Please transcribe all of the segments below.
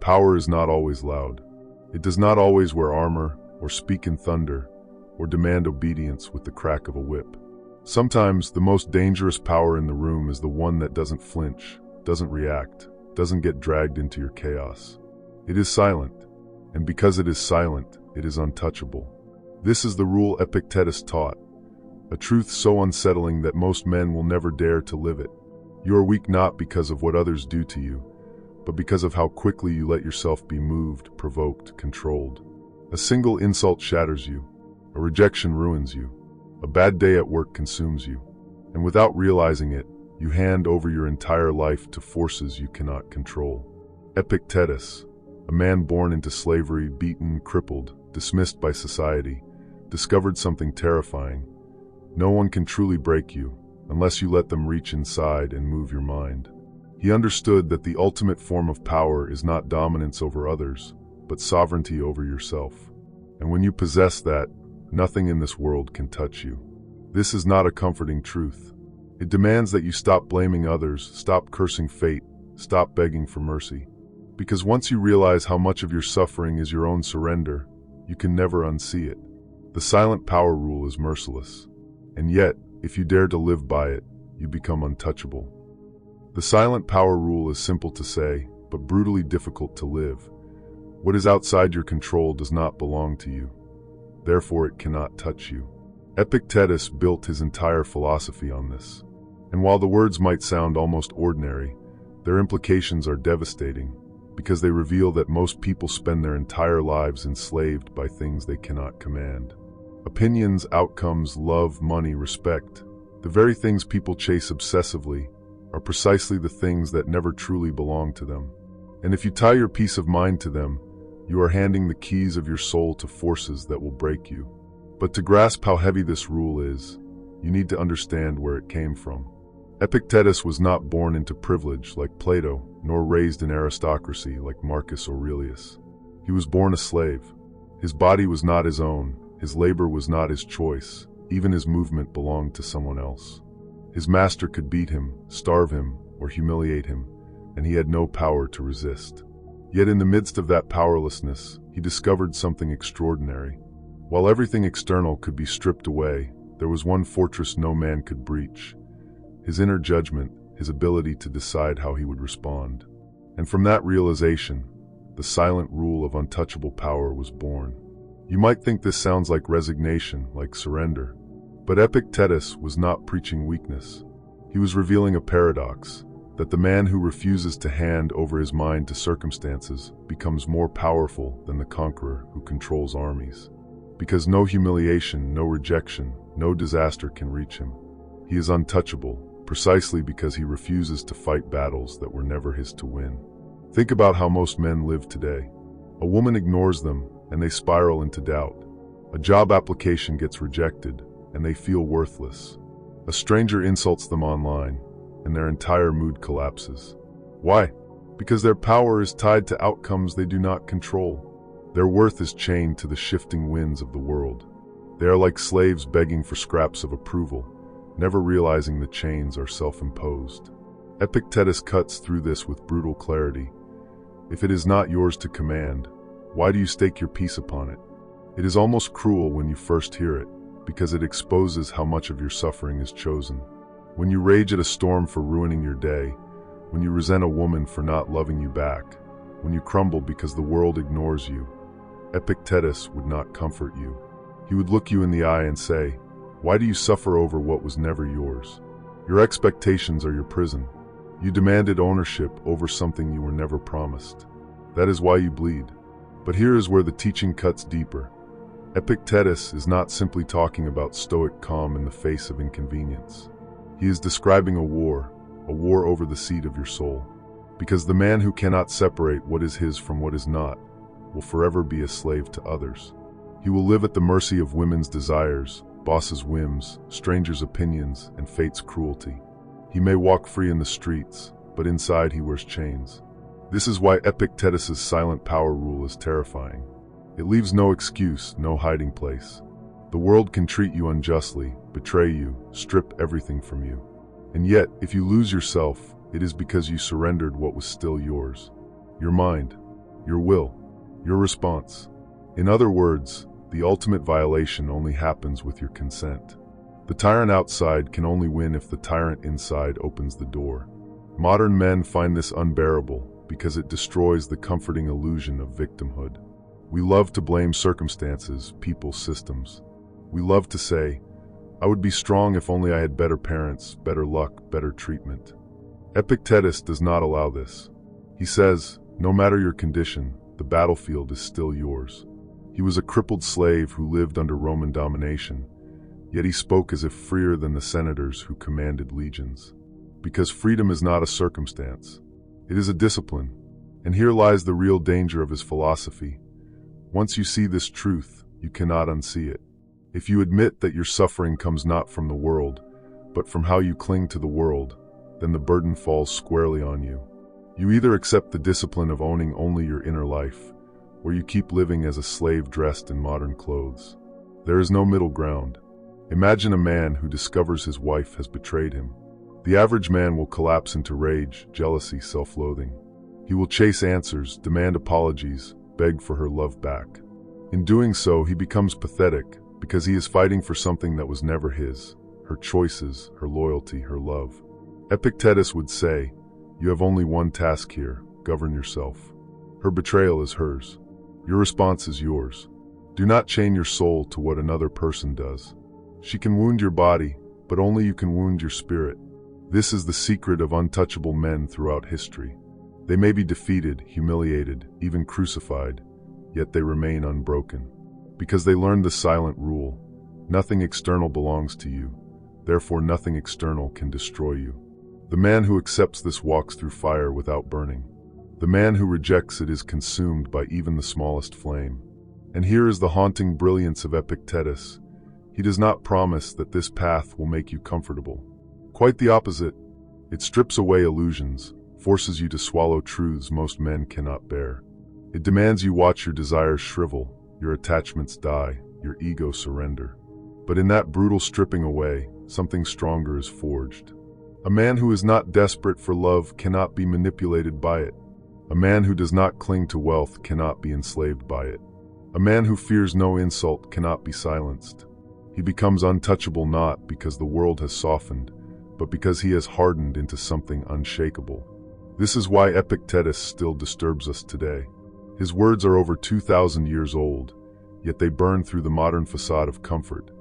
Power is not always loud. It does not always wear armor, or speak in thunder, or demand obedience with the crack of a whip. Sometimes the most dangerous power in the room is the one that doesn't flinch, doesn't react, doesn't get dragged into your chaos. It is silent, and because it is silent, it is untouchable. This is the rule Epictetus taught, a truth so unsettling that most men will never dare to live it. You are weak not because of what others do to you, but because of how quickly you let yourself be moved, provoked, controlled. A single insult shatters you. A rejection ruins you. A bad day at work consumes you. And without realizing it, you hand over your entire life to forces you cannot control. Epictetus, a man born into slavery, beaten, crippled, dismissed by society, discovered something terrifying. No one can truly break you unless you let them reach inside and move your mind. He understood that the ultimate form of power is not dominance over others, but sovereignty over yourself. And when you possess that, nothing in this world can touch you. This is not a comforting truth. It demands that you stop blaming others, stop cursing fate, stop begging for mercy. Because once you realize how much of your suffering is your own surrender, you can never unsee it. The silent power rule is merciless. And yet, if you dare to live by it, you become untouchable. The silent power rule is simple to say, but brutally difficult to live. What is outside your control does not belong to you. Therefore, it cannot touch you. Epictetus built his entire philosophy on this. And while the words might sound almost ordinary, their implications are devastating, because they reveal that most people spend their entire lives enslaved by things they cannot command. Opinions, outcomes, love, money, respect, the very things people chase obsessively, are precisely the things that never truly belong to them. And if you tie your peace of mind to them, you are handing the keys of your soul to forces that will break you. But to grasp how heavy this rule is, you need to understand where it came from. Epictetus was not born into privilege like Plato, nor raised in aristocracy like Marcus Aurelius. He was born a slave. His body was not his own, his labor was not his choice, even his movement belonged to someone else. His master could beat him, starve him, or humiliate him, and he had no power to resist. Yet in the midst of that powerlessness, he discovered something extraordinary. While everything external could be stripped away, there was one fortress no man could breach: his inner judgment, his ability to decide how he would respond. And from that realization, the silent rule of untouchable power was born. You might think this sounds like resignation, like surrender. But Epictetus was not preaching weakness. He was revealing a paradox, that the man who refuses to hand over his mind to circumstances becomes more powerful than the conqueror who controls armies. Because no humiliation, no rejection, no disaster can reach him. He is untouchable, precisely because he refuses to fight battles that were never his to win. Think about how most men live today. A woman ignores them, and they spiral into doubt. A job application gets rejected, and they feel worthless. A stranger insults them online, and their entire mood collapses. Why? Because their power is tied to outcomes they do not control. Their worth is chained to the shifting winds of the world. They are like slaves begging for scraps of approval, never realizing the chains are self-imposed. Epictetus cuts through this with brutal clarity. If it is not yours to command, why do you stake your peace upon it? It is almost cruel when you first hear it, because it exposes how much of your suffering is chosen. When you rage at a storm for ruining your day, when you resent a woman for not loving you back, when you crumble because the world ignores you, Epictetus would not comfort you. He would look you in the eye and say, "Why do you suffer over what was never yours? Your expectations are your prison. You demanded ownership over something you were never promised. That is why you bleed." But here is where the teaching cuts deeper. Epictetus is not simply talking about stoic calm in the face of inconvenience. He is describing a war over the seat of your soul. Because the man who cannot separate what is his from what is not will forever be a slave to others. He will live at the mercy of women's desires, bosses' whims, strangers' opinions, and fate's cruelty. He may walk free in the streets, but inside he wears chains. This is why Epictetus's silent power rule is terrifying. It leaves no excuse, no hiding place. The world can treat you unjustly, betray you, strip everything from you. And yet, if you lose yourself, it is because you surrendered what was still yours. Your mind, your will, your response. In other words, the ultimate violation only happens with your consent. The tyrant outside can only win if the tyrant inside opens the door. Modern men find this unbearable because it destroys the comforting illusion of victimhood. We love to blame circumstances, people, systems. We love to say, "I would be strong if only I had better parents, better luck, better treatment." Epictetus does not allow this. He says, no matter your condition, the battlefield is still yours. He was a crippled slave who lived under Roman domination, yet he spoke as if freer than the senators who commanded legions. Because freedom is not a circumstance, it is a discipline. And here lies the real danger of his philosophy. Once you see this truth, you cannot unsee it. If you admit that your suffering comes not from the world, but from how you cling to the world, then the burden falls squarely on you. You either accept the discipline of owning only your inner life, or you keep living as a slave dressed in modern clothes. There is no middle ground. Imagine a man who discovers his wife has betrayed him. The average man will collapse into rage, jealousy, self-loathing. He will chase answers, demand apologies, beg for her love back. In doing so, he becomes pathetic because he is fighting for something that was never his, her choices, her loyalty, her love. Epictetus would say, "You have only one task here, govern yourself." Her betrayal is hers. Your response is yours. Do not chain your soul to what another person does. She can wound your body, but only you can wound your spirit. This is the secret of untouchable men throughout history. They may be defeated, humiliated, even crucified, yet they remain unbroken. Because they learned the silent rule: nothing external belongs to you, therefore nothing external can destroy you. The man who accepts this walks through fire without burning. The man who rejects it is consumed by even the smallest flame. And here is the haunting brilliance of Epictetus. He does not promise that this path will make you comfortable. Quite the opposite. It strips away illusions, forces you to swallow truths most men cannot bear. It demands you watch your desires shrivel, your attachments die, your ego surrender. But in that brutal stripping away, something stronger is forged. A man who is not desperate for love cannot be manipulated by it. A man who does not cling to wealth cannot be enslaved by it. A man who fears no insult cannot be silenced. He becomes untouchable not because the world has softened, but because he has hardened into something unshakable. This is why Epictetus still disturbs us today. His words are over 2,000 years old, yet they burn through the modern facade of comfort,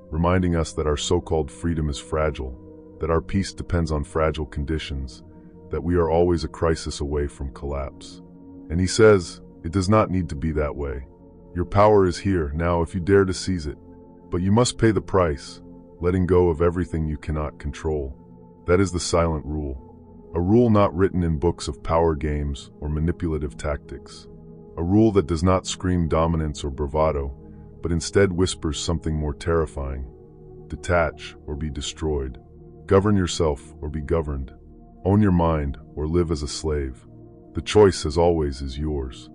reminding us that our so-called freedom is fragile, that our peace depends on fragile conditions, that we are always a crisis away from collapse. And he says, it does not need to be that way. Your power is here now if you dare to seize it, but you must pay the price, letting go of everything you cannot control. That is the silent rule. A rule not written in books of power games or manipulative tactics. A rule that does not scream dominance or bravado, but instead whispers something more terrifying. Detach or be destroyed. Govern yourself or be governed. Own your mind or live as a slave. The choice, as always, is yours.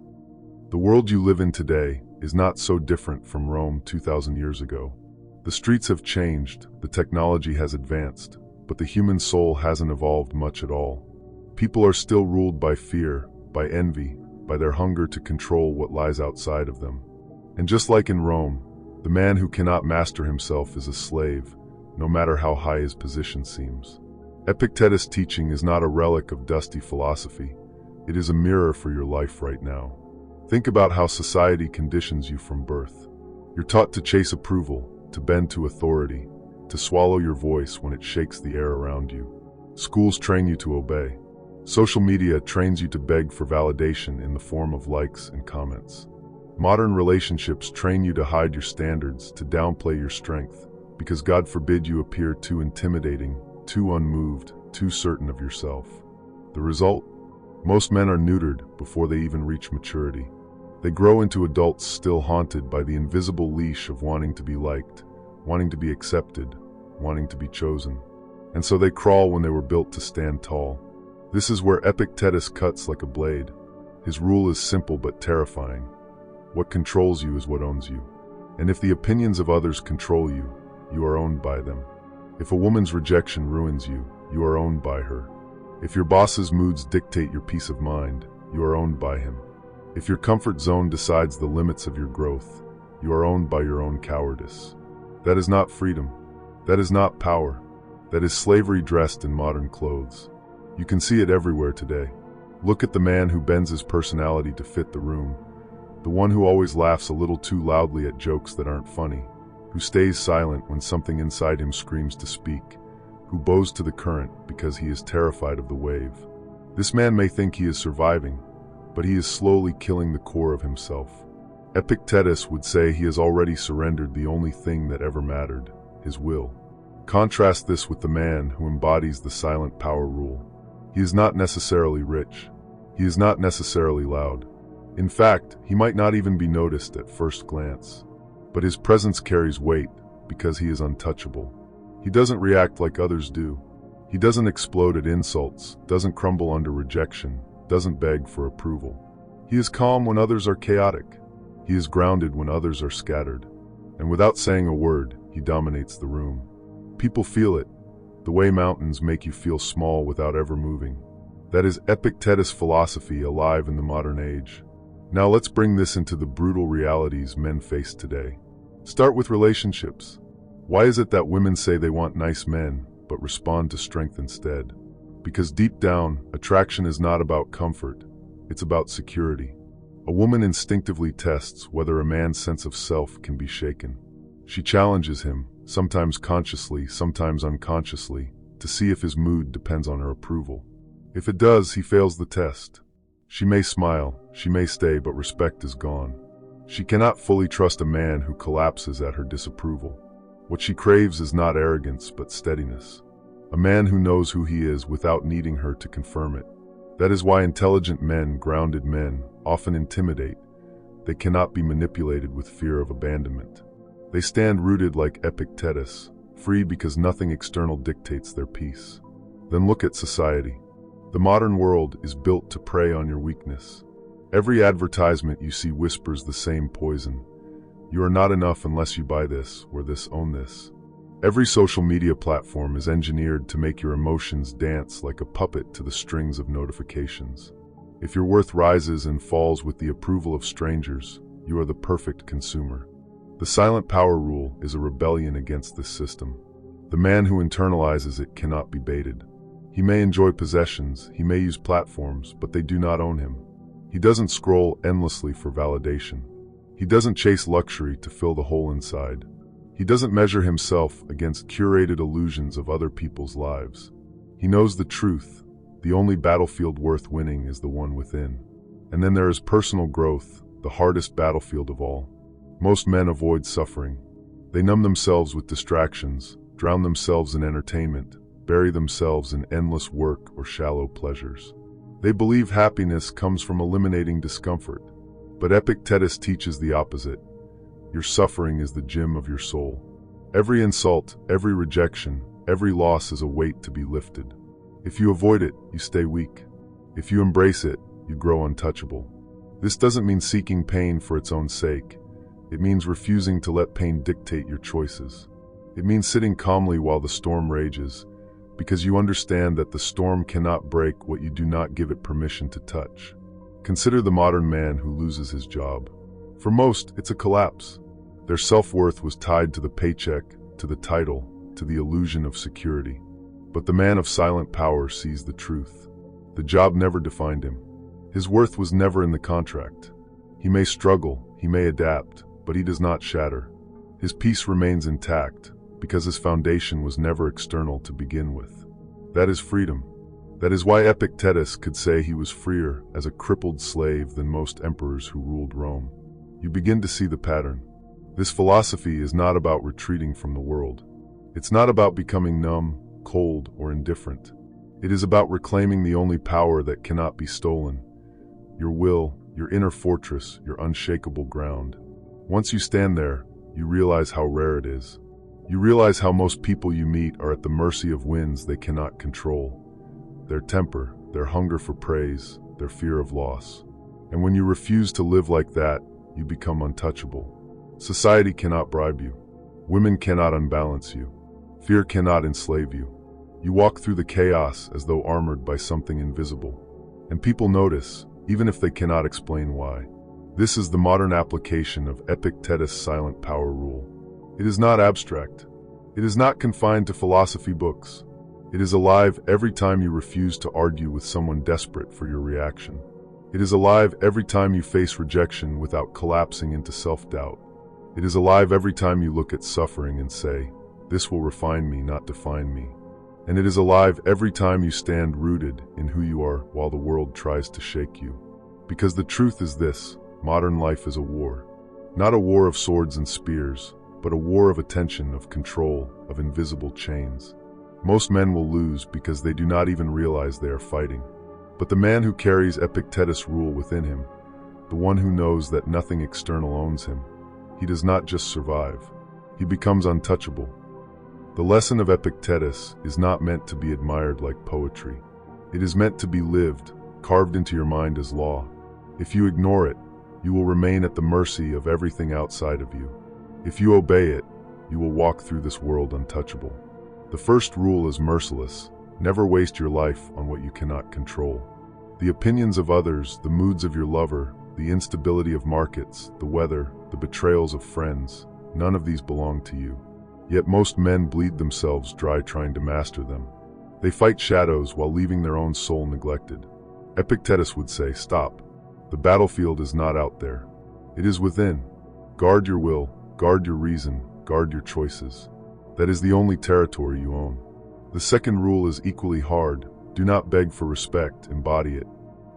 The world you live in today is not so different from Rome 2,000 years ago. The streets have changed, the technology has advanced, but the human soul hasn't evolved much at all. People are still ruled by fear, by envy, by their hunger to control what lies outside of them. And just like in Rome, the man who cannot master himself is a slave, no matter how high his position seems. Epictetus' teaching is not a relic of dusty philosophy. It is a mirror for your life right now. Think about how society conditions you from birth. You're taught to chase approval, to bend to authority, to swallow your voice when it shakes the air around you. Schools train you to obey. Social media trains you to beg for validation in the form of likes and comments. Modern relationships train you to hide your standards, to downplay your strength, because God forbid you appear too intimidating, too unmoved, too certain of yourself. The result? Most men are neutered before they even reach maturity. They grow into adults still haunted by the invisible leash of wanting to be liked, wanting to be accepted, wanting to be chosen. And so they crawl when they were built to stand tall. This is where Epictetus cuts like a blade. His rule is simple but terrifying. What controls you is what owns you. And if the opinions of others control you, you are owned by them. If a woman's rejection ruins you, you are owned by her. If your boss's moods dictate your peace of mind, you are owned by him. If your comfort zone decides the limits of your growth, you are owned by your own cowardice. That is not freedom. That is not power. That is slavery dressed in modern clothes. You can see it everywhere today. Look at the man who bends his personality to fit the room, the one who always laughs a little too loudly at jokes that aren't funny, who stays silent when something inside him screams to speak, who bows to the current because he is terrified of the wave. This man may think he is surviving, but he is slowly killing the core of himself. Epictetus would say he has already surrendered the only thing that ever mattered, his will. Contrast this with the man who embodies the silent power rule. He is not necessarily rich. He is not necessarily loud. In fact, he might not even be noticed at first glance. But his presence carries weight because he is untouchable. He doesn't react like others do. He doesn't explode at insults, doesn't crumble under rejection, doesn't beg for approval. He is calm when others are chaotic. He is grounded when others are scattered. And without saying a word, he dominates the room. People feel it, the way mountains make you feel small without ever moving. That is Epictetus philosophy alive in the modern age. Now let's bring this into the brutal realities men face today. Start with relationships. Why is it that women say they want nice men, but respond to strength instead? Because deep down, attraction is not about comfort, it's about security. A woman instinctively tests whether a man's sense of self can be shaken. She challenges him, sometimes consciously, sometimes unconsciously, to see if his mood depends on her approval. If it does, he fails the test. She may smile, she may stay, but respect is gone. She cannot fully trust a man who collapses at her disapproval. What she craves is not arrogance, but steadiness. A man who knows who he is without needing her to confirm it. That is why intelligent men, grounded men, often intimidate. They cannot be manipulated with fear of abandonment. They stand rooted like Epictetus, free because nothing external dictates their peace. Then look at society. The modern world is built to prey on your weakness. Every advertisement you see whispers the same poison. You are not enough unless you buy this, or this, own this. Every social media platform is engineered to make your emotions dance like a puppet to the strings of notifications. If your worth rises and falls with the approval of strangers, you are the perfect consumer. The silent power rule is a rebellion against this system. The man who internalizes it cannot be baited. He may enjoy possessions, he may use platforms, but they do not own him. He doesn't scroll endlessly for validation. He doesn't chase luxury to fill the hole inside. He doesn't measure himself against curated illusions of other people's lives. He knows the truth. The only battlefield worth winning is the one within. And then there is personal growth, the hardest battlefield of all. Most men avoid suffering. They numb themselves with distractions, drown themselves in entertainment, bury themselves in endless work or shallow pleasures. They believe happiness comes from eliminating discomfort. But Epictetus teaches the opposite. Your suffering is the gym of your soul. Every insult, every rejection, every loss is a weight to be lifted. If you avoid it, you stay weak. If you embrace it, you grow untouchable. This doesn't mean seeking pain for its own sake. It means refusing to let pain dictate your choices. It means sitting calmly while the storm rages, because you understand that the storm cannot break what you do not give it permission to touch. Consider the modern man who loses his job. For most, it's a collapse. Their self-worth was tied to the paycheck, to the title, to the illusion of security. But the man of silent power sees the truth. The job never defined him. His worth was never in the contract. He may struggle, he may adapt, but he does not shatter. His peace remains intact, because his foundation was never external to begin with. That is freedom. That is why Epictetus could say he was freer as a crippled slave than most emperors who ruled Rome. You begin to see the pattern. This philosophy is not about retreating from the world. It's not about becoming numb, cold, or indifferent. It is about reclaiming the only power that cannot be stolen. Your will, your inner fortress, your unshakable ground. Once you stand there, you realize how rare it is. You realize how most people you meet are at the mercy of winds they cannot control. Their temper, their hunger for praise, their fear of loss. And when you refuse to live like that, you become untouchable. Society cannot bribe you. Women cannot unbalance you. Fear cannot enslave you. You walk through the chaos as though armored by something invisible. And people notice, even if they cannot explain why. This is the modern application of Epictetus' silent power rule. It is not abstract. It is not confined to philosophy books. It is alive every time you refuse to argue with someone desperate for your reaction. It is alive every time you face rejection without collapsing into self-doubt. It is alive every time you look at suffering and say, "This will refine me, not define me." And it is alive every time you stand rooted in who you are while the world tries to shake you. Because the truth is this: modern life is a war. Not a war of swords and spears, but a war of attention, of control, of invisible chains. Most men will lose because they do not even realize they are fighting. But the man who carries Epictetus' rule within him, the one who knows that nothing external owns him, he does not just survive, he becomes untouchable. The lesson of Epictetus is not meant to be admired like poetry. It is meant to be lived, carved into your mind as law. If you ignore it, you will remain at the mercy of everything outside of you. If you obey it, you will walk through this world untouchable. The first rule is merciless: never waste your life on what you cannot control. The opinions of others, the moods of your lover, the instability of markets, the weather, the betrayals of friends, none of these belong to you. Yet most men bleed themselves dry trying to master them. They fight shadows while leaving their own soul neglected. Epictetus would say, "Stop. The battlefield is not out there. It is within. Guard your will, guard your reason, guard your choices. That is the only territory you own." The second rule is equally hard: do not beg for respect, embody it.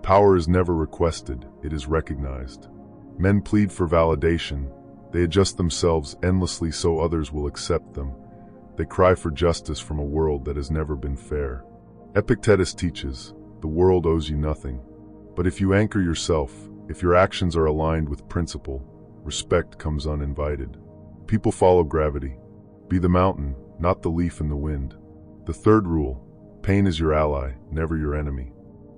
Power is never requested, it is recognized. Men plead for validation. They adjust themselves endlessly so others will accept them. They cry for justice from a world that has never been fair. Epictetus teaches, the world owes you nothing. But if you anchor yourself, if your actions are aligned with principle, respect comes uninvited. People follow gravity. Be the mountain, not the leaf in the wind. The third rule: pain is your ally, never your enemy.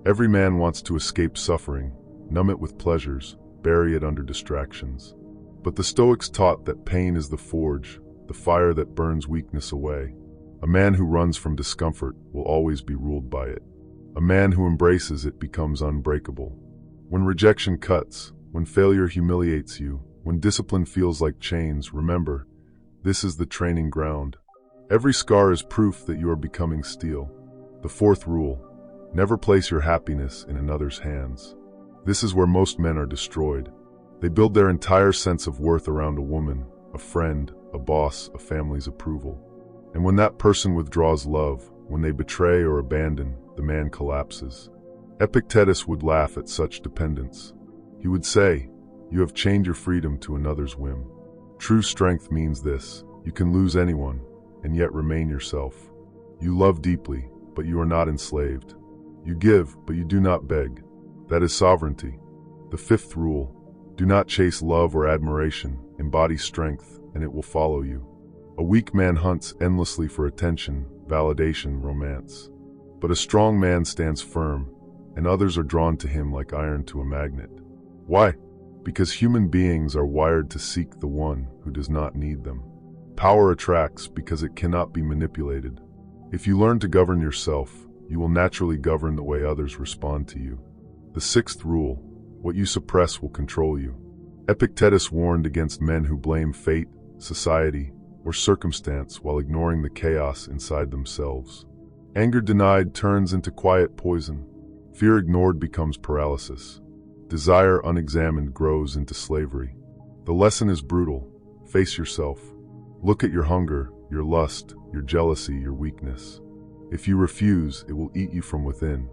Every man wants to escape suffering, numb it with pleasures, bury it under distractions. But the Stoics taught that pain is the forge, the fire that burns weakness away. A man who runs from discomfort will always be ruled by it. A man who embraces it becomes unbreakable. When rejection cuts, when failure humiliates you, when discipline feels like chains, remember, this is the training ground. Every scar is proof that you are becoming steel. The fourth rule: never place your happiness in another's hands. This is where most men are destroyed. They build their entire sense of worth around a woman, a friend, a boss, a family's approval. And when that person withdraws love, when they betray or abandon, the man collapses. Epictetus would laugh at such dependence. He would say, "You have chained your freedom to another's whim." True strength means this: you can lose anyone, and yet remain yourself. You love deeply, but you are not enslaved. You give, but you do not beg. That is sovereignty. The fifth rule: do not chase love or admiration, embody strength, and it will follow you. A weak man hunts endlessly for attention, validation, romance. But a strong man stands firm, and others are drawn to him like iron to a magnet. Why? Because human beings are wired to seek the one who does not need them. Power attracts because it cannot be manipulated. If you learn to govern yourself, you will naturally govern the way others respond to you. The sixth rule: what you suppress will control you. Epictetus warned against men who blame fate, society, or circumstance while ignoring the chaos inside themselves. Anger denied turns into quiet poison. Fear ignored becomes paralysis. Desire unexamined grows into slavery. The lesson is brutal. Face yourself. Look at your hunger, your lust, your jealousy, your weakness. If you refuse, it will eat you from within.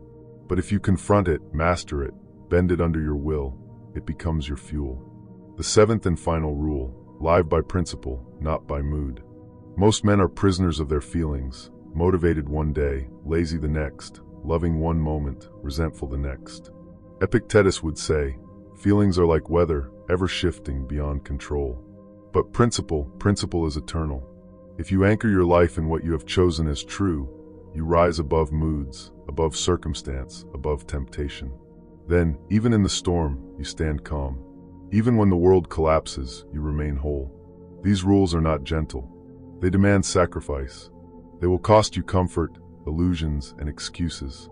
But if you confront it, master it, bend it under your will, it becomes your fuel. The seventh and final rule: live by principle, not by mood. Most men are prisoners of their feelings, motivated one day, lazy the next, loving one moment, resentful the next. Epictetus would say, feelings are like weather, ever shifting beyond control. But principle is eternal. If you anchor your life in what you have chosen as true, you rise above moods, above circumstance, above temptation. Then, even in the storm, you stand calm. Even when the world collapses, you remain whole. These rules are not gentle. They demand sacrifice. They will cost you comfort, illusions, and excuses.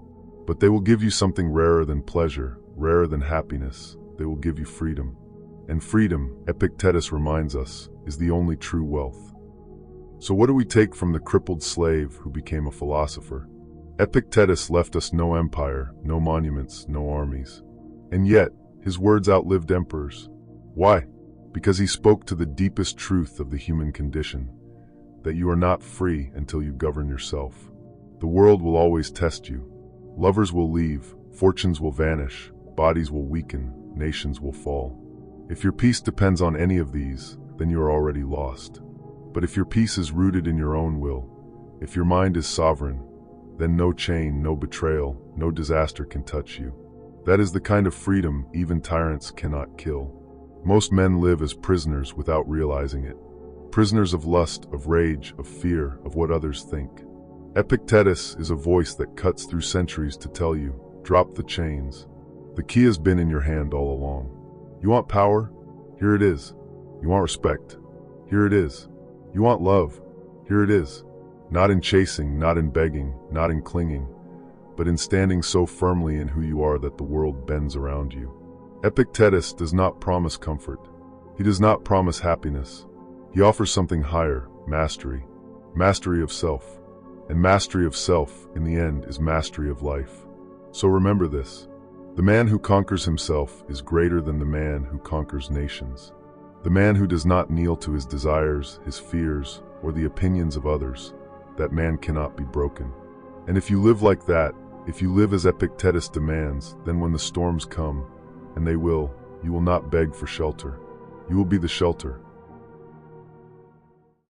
But they will give you something rarer than pleasure: rarer than happiness, they will give you freedom. And freedom, Epictetus reminds us, is the only true wealth. So what do we take from the crippled slave who became a philosopher? Epictetus left us no empire, no monuments, no armies. And yet, his words outlived emperors. Why? Because he spoke to the deepest truth of the human condition, that you are not free until you govern yourself. The world will always test you. Lovers will leave, fortunes will vanish, bodies will weaken, nations will fall. If your peace depends on any of these, then you are already lost. But if your peace is rooted in your own will, if your mind is sovereign, then no chain, no betrayal, no disaster can touch you. That is the kind of freedom even tyrants cannot kill. Most men live as prisoners without realizing it. Prisoners of lust, of rage, of fear, of what others think. Epictetus is a voice that cuts through centuries to tell you, drop the chains. The key has been in your hand all along. You want power? Here it is. You want respect? Here it is. You want love? Here it is. Not in chasing, not in begging, not in clinging, but in standing so firmly in who you are that the world bends around you. Epictetus does not promise comfort. He does not promise happiness. He offers something higher, mastery. Mastery of self. And mastery of self, in the end, is mastery of life. So remember this. The man who conquers himself is greater than the man who conquers nations. The man who does not kneel to his desires, his fears, or the opinions of others, that man cannot be broken. And if you live like that, if you live as Epictetus demands, then when the storms come, and they will, you will not beg for shelter. You will be the shelter.